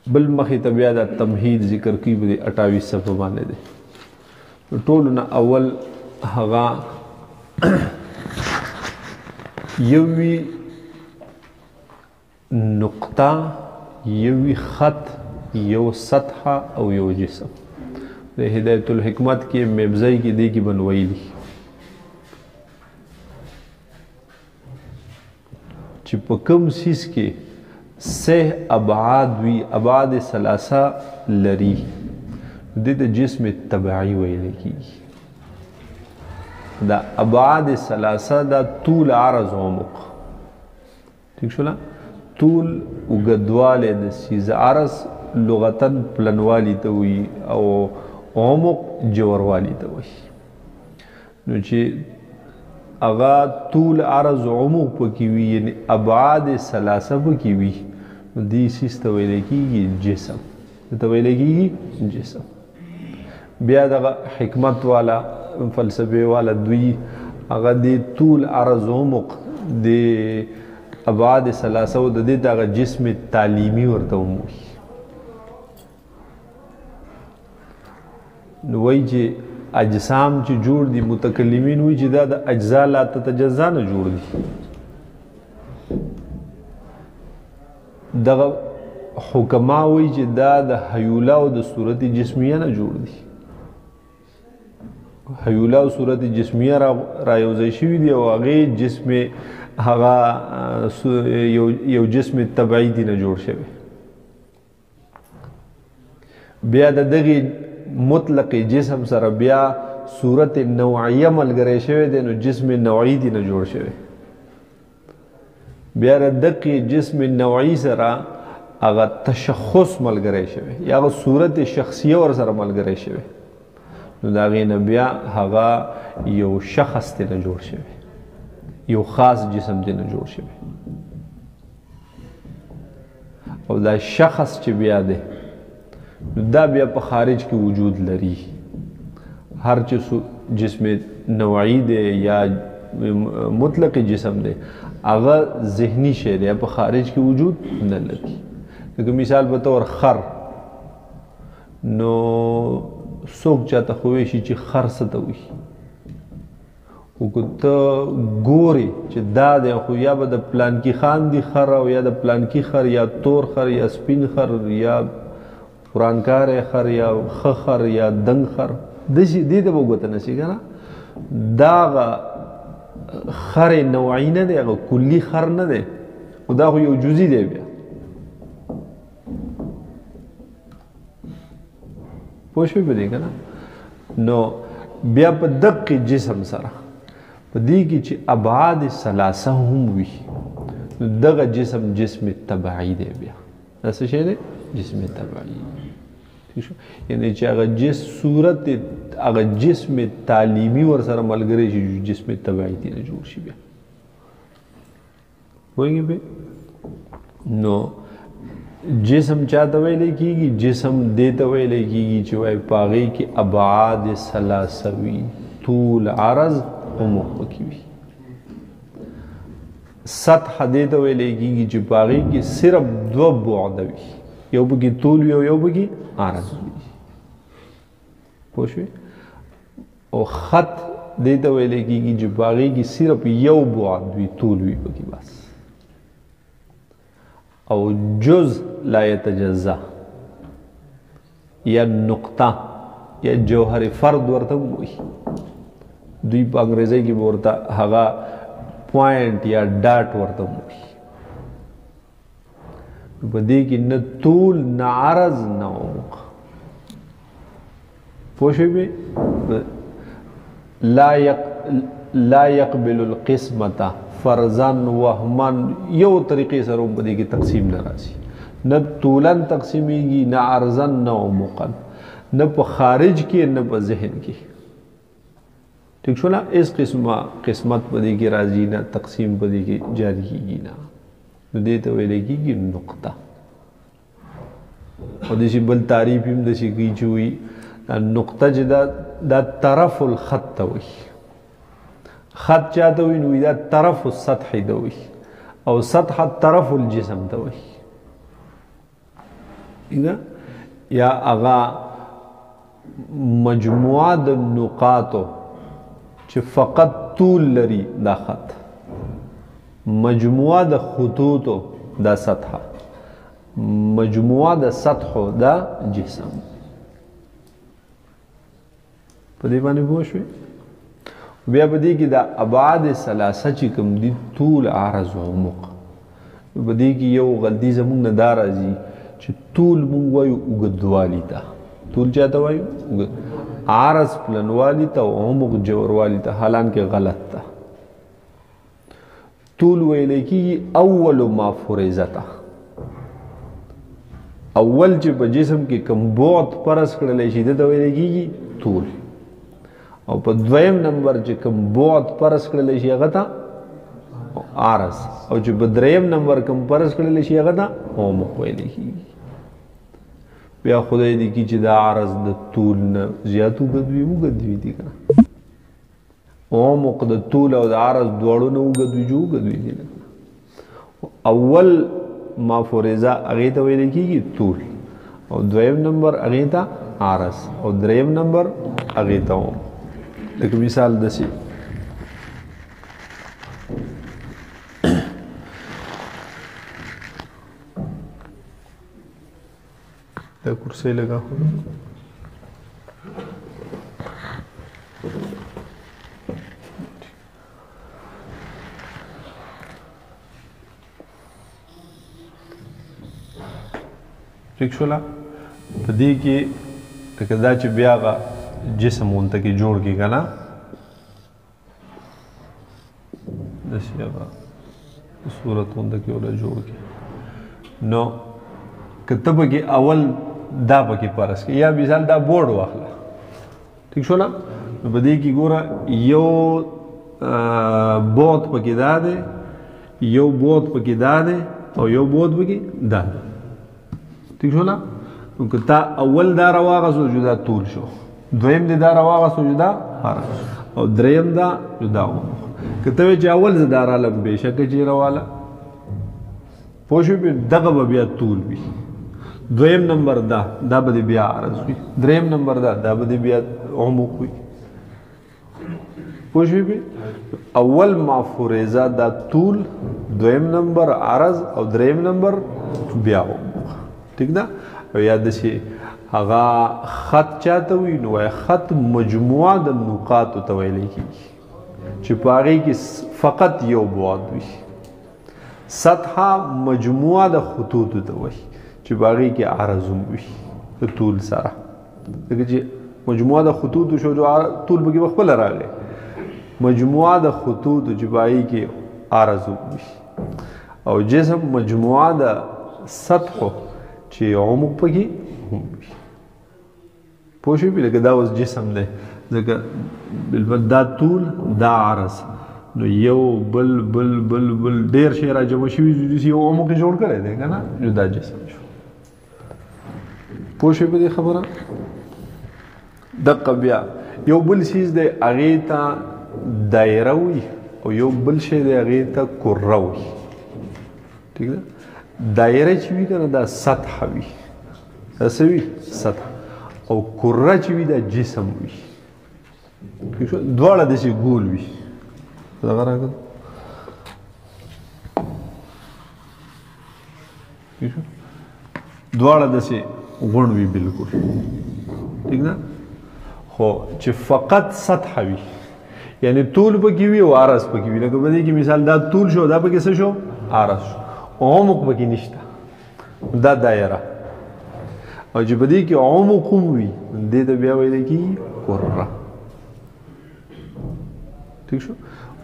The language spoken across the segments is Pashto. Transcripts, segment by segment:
بل مخې ته بیا دا تمهید ذکر کوي په 28 صفحه باندې دی. ټولو نه اول هغه یوی نقطه، یوی خط، یو سطحه او یو جسم. د هدایت الحکمت کې مبزی کې دی کې بنویلی چې په کوم سیس کې سه ابعاد وی، ابعاد ثلاثه لري، د جسم تبعی ویل کیږي. دا ابعاد ثلاثه دا طول، عرض، عمق. ٹھیک شو نا؟ طول اوږدوالی د سیز، عرض لغتن پلنوالی ته وي او عمق جوړوالی ته وي. نو چې هغه طول، عرض، عمق پکې وي، یعنی ابعاد ثلاثه پکې وي، نو دې سیس ته ویل کیږي جسم. ته ویل کیږي جسم. بیا دغه حکمت والا فلسفه والا دوی هغه د طول، عرض، عمق د ابعاد ثلاثه او د دې دغه جسم تعلیمی ورته وموي. نو وایي چې اجسام چې جوړ دي، متکلمین وایي چې دا د اجزا لا تتجزا نه جوړ دي. دغه حکما وایي چې دا د حیوله او د صورت جسمیه نه جوړ دي. حیوله او صورت جسمیه را یوځای شوي دي او هغې جسم هغه یو جسم طبعی دی نه جوړ شوی. بیا د دغې مطلق جسم سره بیا صورت نوعیه ملګری شوی دی، نو جسم نوعی دی نه جوړ شوی. بیا د دغې جسم نوعی سره هغه تشخص ملګری شوی، یا هغه صورت شخصیه ور سره ملګری شوی، نو د هغې نه بیا هغه یو شخص دی نه جوړ شوی، یو خاص جسم دی نه جوړ شوی. او دا شخص چې بیا دی، دا بیا په خارج کې وجود لري. هر چې جسم نوعی دی یا مطلق جسم دی، هغه ذهنی شی دی، په خارج کې وجود نه لري. لکه مثال په طور خر، نو څوک چاته خو وایي چې خر څه ته وایي، خو که ته ګورې چې دا دی، خو یا به د پلانکي خان دی خر، او یا د پلانکي خر، یا تور خر، یا سپین خر، یا ورانکاری خر، یا ښه خر، یا دنګ خر، دې ته به ګوته نشي که نه. دا هغه خر نوعي نه دی، هغه کلي خر نه دی، خو دا خو یو جزي دی. بیا پوه شوې په دې که نه؟ نو بیا په دقې جسم سره په دې کې چې ابعاد ثلاثه هم وي، نو دغه جسم جسم طبعی دی. بیا دا څه شی دی؟ جسم طبعی. یعنی چې هغه صورت هغه جسم تعلیمی ور سره ملګری شي، جسم طبعی دی نه جوړ شي. بیا پوهېږې پې؟ نو جسم چا ته ویلی کېږي؟ جسم دې ته ویلی کېږي چې وایي په هغې کې ابعاد ثلاثه وي، طول، عرض، عمق پکې وي. سطح دې ته ویلی کېږي چې په هغې کې صرف دوه بعده وي، یو پکې طول وي او یو پکې عرض وي. پوه شوې؟ او خط دې ته ویلی کېږي چې په هغې کې صرف یو بعد وي، طول وي پکې بس. او جز لا يتجزا یا نقطه یا جوهر فرد ورته وایي. دوی په انګریزي کې به ورته هغه پوینټ یا ډاټ ورته وایي. په دې کې نه طول، نه عرض، نه عمق. پوه شوې؟ لا يقبل القسمة فرضاً وهماً، یو طریقې سره هم په دې کې تقسیم نه راځي. نه طولاً تقسیمیږي، نه عرضاً، نه عمقاً، نه په خارج کې، نه په ذهن کې. ٹھیک شو نا؟ اس قسمه قسمت په دې کې راځي نه، تقسیم په دې کې جاری کېږي نه. نو دې ته ویل کېږي نقطه. او داسې بل تعریف هم داسې کوي چې وایي نقطه چې دا طرف الخط ته وایي. خط چاته وایي؟ نو دا طرف السطح ته وایي، او سطح طرف الجسم ته وایي. یا هغه مجموعه د نقاطو چې فقط طول لري دا خط، مجموعه د خطوطو دا سطحه، مجموعه د سطحو دا جسم. په دې باندې پوه شوې؟ بیا په دې کې دا ابعاد ثلاثه چې کوم دي، طول، عرض او عمق، په دې کې یو غلطي زمونږ نه دا راځي چې طول مونږ وایو اوږدوالي ته. طول چاته وایو؟ عرض پلنوالي ته او عمق جوړوالي ته، حالانکه غلط ده. طول ویل کېږي اول ما فرض ته، اول چې په جسم کې کوم بعد فرض کړلی شي ده ته ویل کېږي طول، او په دویم نمبر چې کوم بعد فرض کړلی شي هغه ته عرض، او چې په دریم نمبر کوم فرض کړلی شي هغه ته عمق ویل کېږي. بیا خدای دې کړي چې دا عرض د طول نه زیات اوږد وي، اوږد وي دي که نه، عمق د طول او د عرض دواړو نه اوږد وي چې اوږد وي دي. اول ما فرضه هغې ته ویل کېږي طول، او دویم نمبر هغې ته عرض، او دریم نمبر هغې ته عمق. لکه مثال داسې دا کرسی لگا خود ٹھیک شولا. په دې کې لکه دا چې بیا هغه جسم اونته کې جوړ کړي که نه، داسې هغه صورت اونته کې وله جوړ کړي، نو که ته پکې اول دا پکې فرض کړي، یا مثال دا بورډ واخله، ٹھیک شو نه، نو په دې کې ګوره یو بعد پکې دا دی، یو بعد پکې دا دی، او یو بعد پکې دا دی، ٹھیک شو نه. نو که تا اول دا راواغستو چې دا طول شو، دویم دی دا راواغستو چې دا عرض، او دریم دا چې دا عمق. که ته وایې چې اول زه دا رالم بېشکه چې راواله، پوه شوې، دغه به بیا طول وي، دویم نمبر دا به دی بیا عرض وي، دریم نمبر دا به دی بیا عمق وي، پوه شوې. اول ما فرضه دا طول، دویم نمبر عرض، او دریم نمبر بیا عمق، ٹھیک ده. او یا داسې هغه خط چاته وي، نو وایي خط مجموعه د نقاطو ته ویلی کېږي چې په هغې کې فقط یو بعد وي. سطحه مجموعه د خطوطو ته وایي چې په هغې کې عرض هم وي د طول سره، ځکه چې مجموعه د خطوطو شو، طول پکې پخپله راغلی، مجموعه د خطوطو چې په هغې کې عرض هم وي، او جسم مجموعه د سطحو چې عمق پکې هم وي. پوه شوې؟ لکه دا اوس جسم دی، ځکه دا طول دا عرض، نو یو بل بل بل بل ډېر شی را جمع شوي دي، یو عمق یې جوړ کړی دی که نه، جدا جسم شو. پوه شوې په دې خبره؟ دقه بیا یو بل څیز دی هغې ته دایره وي، او یو بل شی دی هغې ته کره وي، ټیک ده. دایره چې وي که نه دا سطحه وي، دا څه وي؟ سطحه. او کره چې وي دا جسم وي، ٹھیک شو. دواړه داسې ګول وي، دغه راکړه، ٹھیک شو، دواړه داسې غونډ وي بلکل، ٹھیک ده. خو چې فقط سطحه وي، یعنی طول پکې وي او عرض پکې وي، لکه په دې کې مثال دا طول شو، دا پکې څه شو؟ عرض شو، عمق پکې نشته، دا دایره. او چې په دې کې عمق هم وي، دې ته بیا ویل کېږي کره، ٹھیک شو.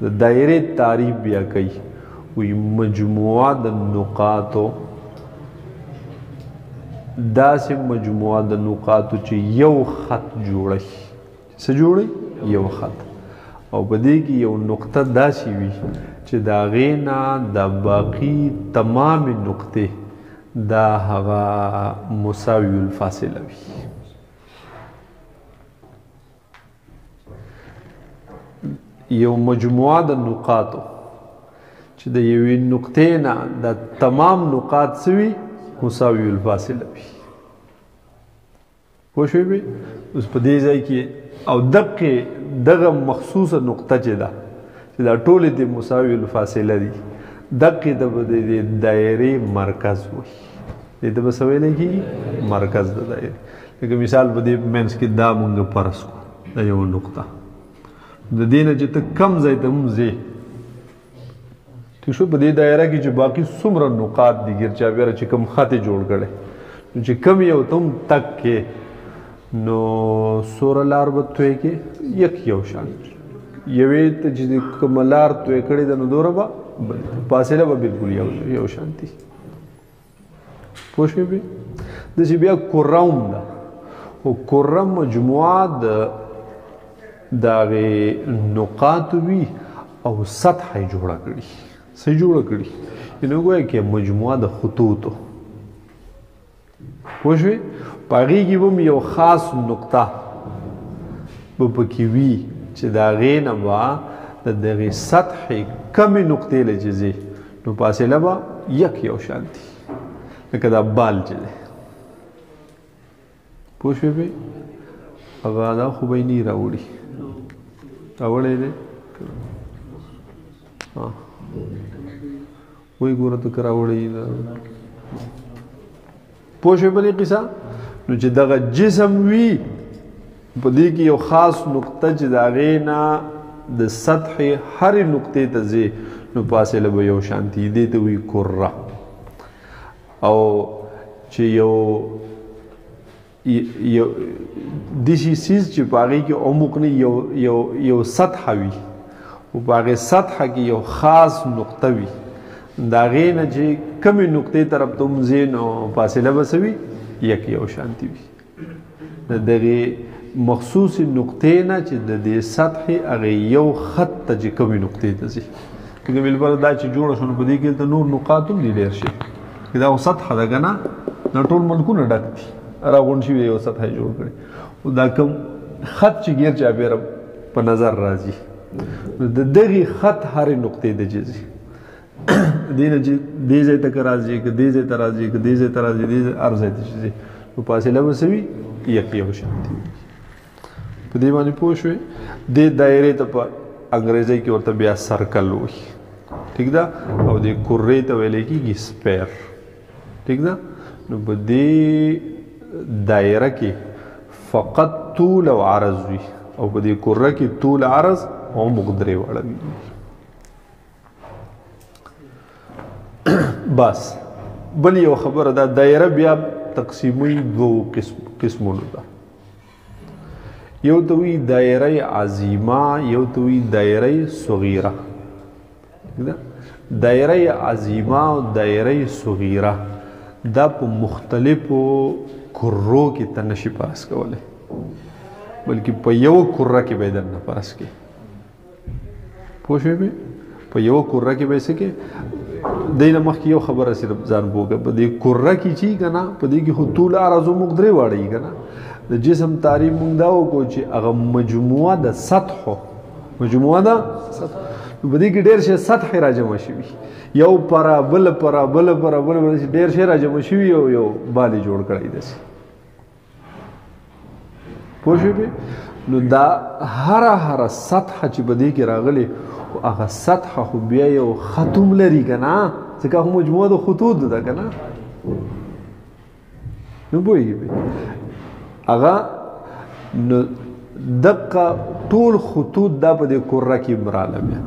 د دایرې تعریف بیا کوي، وایي مجموعه د نقاطو، داسې مجموعه د نقاطو چې یو خط جوړوي. څه جوړوي؟ یو خط. او په دې کې یو نقطه داسې وي چې د هغې نه د باقي تمامې نقطې دا هغه مساوي الفاصله وي. یو مجموعه د نقاطو چې د یوې نقطې نه د تمام نقاط څه وي؟ مساوي الفاصله وي. پوه شوې بې اوس په دې ځای کې او دغه مخصوصه نقطه چې ده چې دا ټولې د مساوي الفاصله دي دقې ته به د دایرې مرکز وایي دې ته به څه ویلی کېږي مرکز د دایرې لکه مثال په دې منځ کې دا مونږ فرض کړو دا یو نقطه د دې نه چې ته کم ځای ته هم ځې ټیک شو په دې دایره کې چې باقي څومره نقاط دي ګیر چاپېره چې کوم خط یې جوړ کړی نو چې کم یو ته هم تک کې نو سوره لار به توی کې یو شان یوې ته چې کومه لار توی کړې ده نو دوره به فاصله به بالکل یو شانتي پوه شوې بې داسې بیا کره هم ده خو کره مجموعه د هغې نقاطو وي او سطحه یې جوړه کړي څه جوړه کړي یعنې وګوره کې مجموعه د خطوطو پوه شوې په هغې کې به هم یو خاص نقطه به پکې وي چې د هغې نه به د دغې سطحې کمې نقطې له چې ځې نو فاصله به یو شانتي لکه دا بال چې دی پوه شوې بې هغه دا خو به یې نه راوړي راوړی دی وایي ګوره ته که راوړی پوه شوې په دې قصه نو چې دغه جسم وي په دې کې یو خاص نقطه چې د هغې نه د سطحې هرې نقطې ته ځې نو فاصله به یو شانتي دې ته وایي کره او چې یو داسې څیز چې په هغې کې عمق نه یو سطحه وي او په هغې سطحه کې یو خاص نقطه وي د هغې نه چې کمې نقطې طرف ته هم ځې نو فاصله به څه وي یو شانتي وي د دغې مخصوصې نقطې نه چې د دې سطحې هغې یو خط ته چې کمې نقطې ته ځي لکه بالبل دا چې جوړه شو نو په دې کې دلته نور نقاط هم دي ډېر شي دا خو سطحه ده که نه دا ټول ملکونه ډک دي راغونډ شوي یو سطحه یې جوړ کړې او دا کوم خط چې ګیر چاپېره په نظر راځي نو د دغې خط هرې نقطې ته چې ځي دې نه چې دې ځای ته که راځي که دې ځای ته راځي که دې ځای ته راځي دې هر ځای ته چې ځي نو فاصله به څه وي یو شانتي وي په دې باندې پوه شوې دې دایرې ته په انګریزۍ کې ورته بیا سرکل وایي ټیک ده او دې کرې ته ویلی کېږي سپیر ټیک ده نو په دې دایره کې فقط طول او عرض وي او په دې کره کې طول عرض عمق درې واړه وي بس بل یو خبره ده دایره بیا تقسیموي دوو قسمونو ده یو ته وایي دایره عظیمه یو ته وایي دایره صغیره دایره عظیمه او دایره صغیره دا په مختلفو کرو کې ته نشي پاس کولی بلکې په یو کره کې به یې درنه پاس کې پوه شوې بې په یو کره کې به یې څه کې دی نه مخکې یو خبره صرف ځان پوهه په دې کره کې چې که نه په دې کې خو طول عرض عمق درې واړه یي که نه د جسم تعریف مونږ دا وکړو چې هغه مجموعه د سطحو مجموعه ده په دې کې ډېر شی سطحې راجمع شوي یو پره بله پره بله پره بله پره ډېر شی راجمع شوي او یو بال یې جوړ کړی داسې پوه شوې بې نو دا هره سطحه چې په دې کې راغلې هغه سطحه خو بیا یو خط هم لري که نه ځکه خو مجموعه د خطوطو ده که نه نو پوهېږي بې هغه نو دقه ټول خطوط دا په دې کره کې راله بیا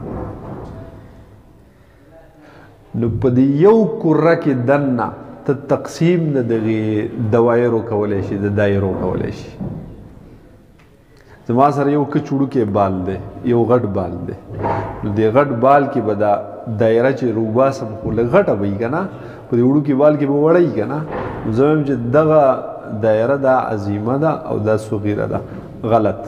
نو په دې یو کره کې دننه ته تقسیم د دغې دوایرو کولی شي د دایرو کولی شي زما سره یو کچ وړوکی بال دی یو غټ بال دی نو دې غټ بال کې به دا دایره چې روباسم خو لږ غټه به وي که نه په دې وړوکي بال کې به وړی که نه نو زه وایم چې دغه دایره دا عظیمه ده او دا صغیره ده غلط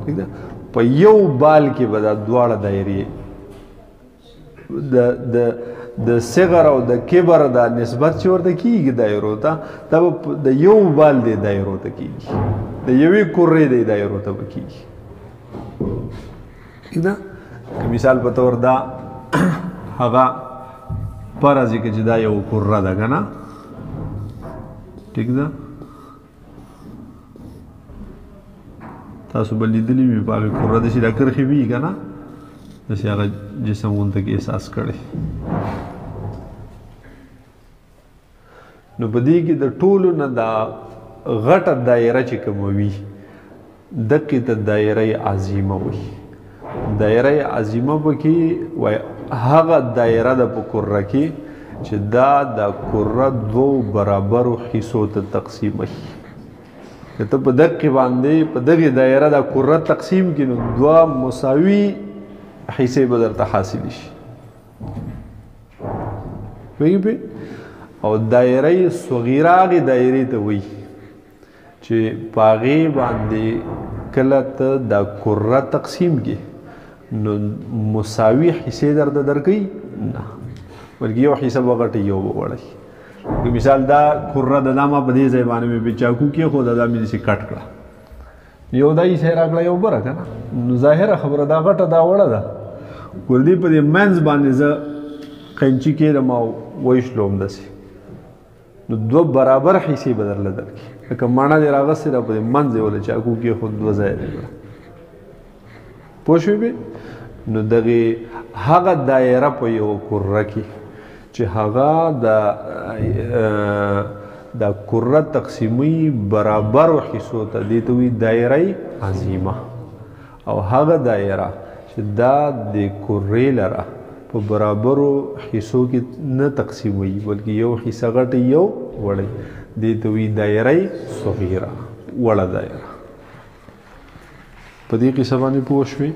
ٹھیک ده په یو بال کې به دا دواړه دایرې د صغر او د کبر دا نسبت چې ورته کېږي دایرو ته دا به د یو بال دی دایرو ته کېږي د یوې کرې دی دایرو ته به کېږي ٹھیک ده که مثال په طور دا هغه فرض یې که چې دا یو کره ده که نه ٹھیک ده تاسو به لیدلی وي په هغې کره داسې دا کرښې وي که نه داسې هغه جسم غونته کې احساس کړی نو په دې کې د ټولو نه دا غټه دایره چې کومه وي دقې ته دایره عظیمه وي دایره عظیمه پکې وایي هغه دایره ده په کره کې چې دا د کره دوو برابرو حصو ته تقسیموي که ته په دقې باندې په دغې دایره دا کره تقسیم کړي نو دوه مساوي حصې به درته حاصلې شي پوهېږې پې او دایره صغیره هغې دایرې ته وایي چې په هغې باندې کله ته دا کره تقسیم کړي نو مساوي حصې درته درکوي نه بلکې یو حصه به غټي یو به وړی مثال دا کره د دا ما په دې ځای باندې مې په چاقو کېښوده دا مې داسې کټ کړه یو دا حصه یې راکړه یو بره که نه نو ظاهره خبره دا غټه دا وړه ده ور دې په دې منځ باندې زه قینچي کېدم او ویشلوم داسې نو دوه برابر حصې به درله درکړي لکه مڼه دې راغستې ده په دې منځ یې وله چاقو کېښود دوه ځایه دې کړه پوه شوې بې نو دغې هغه دایره په یو کره کې چې هغه د کره تقسیمي برابرو حصو ته دې ته وایي دایره عظیمه او هغه دایره چې دا د کرې لره په برابرو حصو کې نه تقسیموي بلکې یو حصه غټي یو وړی دې ته وایي دایره صغیره وړه دایره په دې قصه باندې پوه شوې